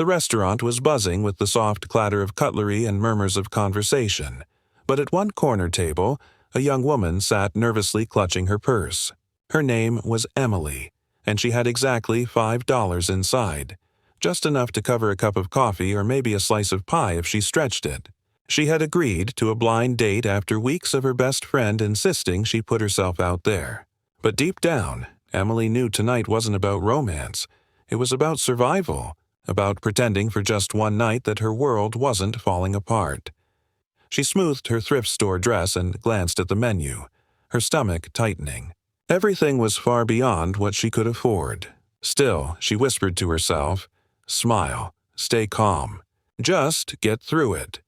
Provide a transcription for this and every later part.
The restaurant was buzzing with the soft clatter of cutlery and murmurs of conversation, but at one corner table, a young woman sat nervously clutching her purse. Her name was Emily, and she had exactly $5 inside, just enough to cover a cup of coffee or maybe a slice of pie if she stretched it. She had agreed to a blind date after weeks of her best friend insisting she put herself out there. But deep down, Emily knew tonight wasn't about romance. It was about survival, about pretending for just one night that her world wasn't falling apart. She smoothed her thrift store dress and glanced at the menu, her stomach tightening. Everything was far beyond what she could afford. Still, she whispered to herself, "Smile, stay calm, just get through it."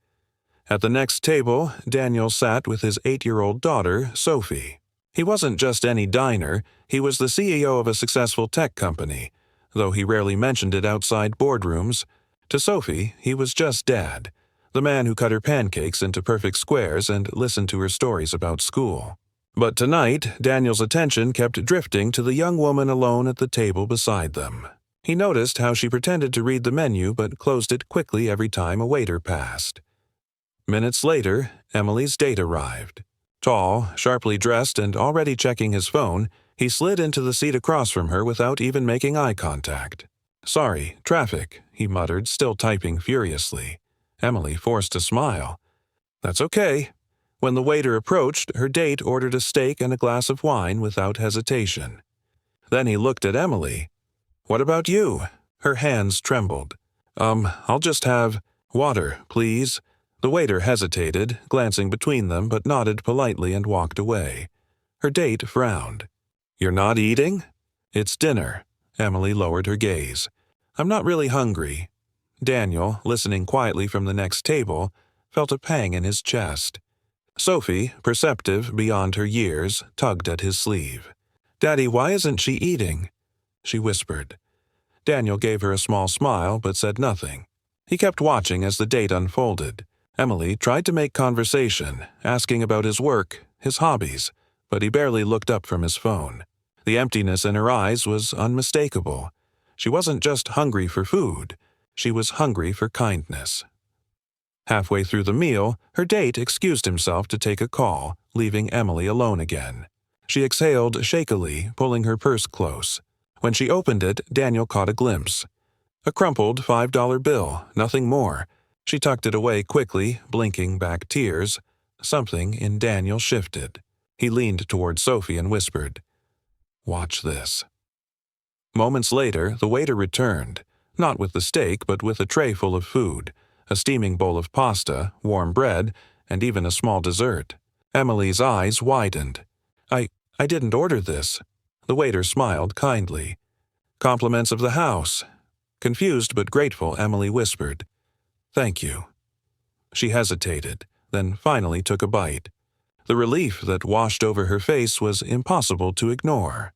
At the next table, Daniel sat with his 8-year-old daughter, Sophie. He wasn't just any diner, he was the CEO of a successful tech company, though he rarely mentioned it outside boardrooms. To Sophie, he was just Dad, the man who cut her pancakes into perfect squares and listened to her stories about school. But tonight, Daniel's attention kept drifting to the young woman alone at the table beside them. He noticed how she pretended to read the menu but closed it quickly every time a waiter passed. Minutes later, Emily's date arrived. Tall, sharply dressed, and already checking his phone, he slid into the seat across from her without even making eye contact. "Sorry, traffic," he muttered, still typing furiously. Emily forced a smile. "That's okay." When the waiter approached, her date ordered a steak and a glass of wine without hesitation. Then he looked at Emily. "What about you?" Her hands trembled. I'll just have water, please." The waiter hesitated, glancing between them, but nodded politely and walked away. Her date frowned. "You're not eating?" "It's dinner." Emily lowered her gaze. "I'm not really hungry." Daniel, listening quietly from the next table, felt a pang in his chest. Sophie, perceptive beyond her years, tugged at his sleeve. "Daddy, why isn't she eating?" she whispered. Daniel gave her a small smile but said nothing. He kept watching as the date unfolded. Emily tried to make conversation, asking about his work, his hobbies, but he barely looked up from his phone. The emptiness in her eyes was unmistakable. She wasn't just hungry for food, she was hungry for kindness. Halfway through the meal, her date excused himself to take a call, leaving Emily alone again. She exhaled shakily, pulling her purse close. When she opened it, Daniel caught a glimpse. A crumpled $5 bill, nothing more. She tucked it away quickly, blinking back tears. Something in Daniel shifted. He leaned toward Sophie and whispered, "Watch this." Moments later, the waiter returned, not with the steak but with a tray full of food, a steaming bowl of pasta, warm bread, and even a small dessert. Emily's eyes widened. I didn't order this." The waiter smiled kindly. "Compliments of the house." Confused but grateful, Emily whispered, "Thank you." She hesitated, then finally took a bite. The relief that washed over her face was impossible to ignore.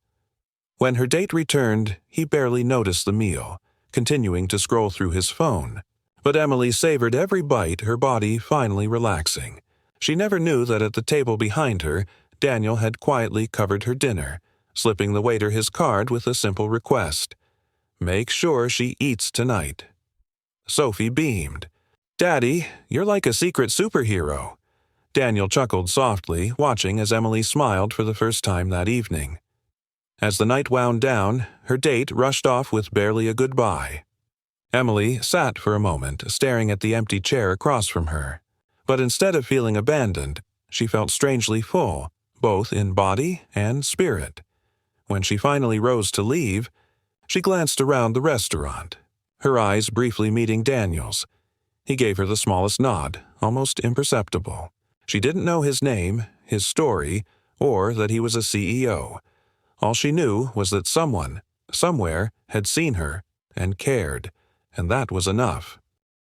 When her date returned, he barely noticed the meal, continuing to scroll through his phone. But Emily savored every bite, her body finally relaxing. She never knew that at the table behind her, Daniel had quietly covered her dinner, slipping the waiter his card with a simple request. "Make sure she eats tonight." Sophie beamed. "Daddy, you're like a secret superhero." Daniel chuckled softly, watching as Emily smiled for the first time that evening. As the night wound down, her date rushed off with barely a goodbye. Emily sat for a moment, staring at the empty chair across from her. But instead of feeling abandoned, she felt strangely full, both in body and spirit. When she finally rose to leave, she glanced around the restaurant, her eyes briefly meeting Daniel's. He gave her the smallest nod, almost imperceptible. She didn't know his name, his story, or that he was a CEO. All she knew was that someone, somewhere, had seen her and cared, and that was enough.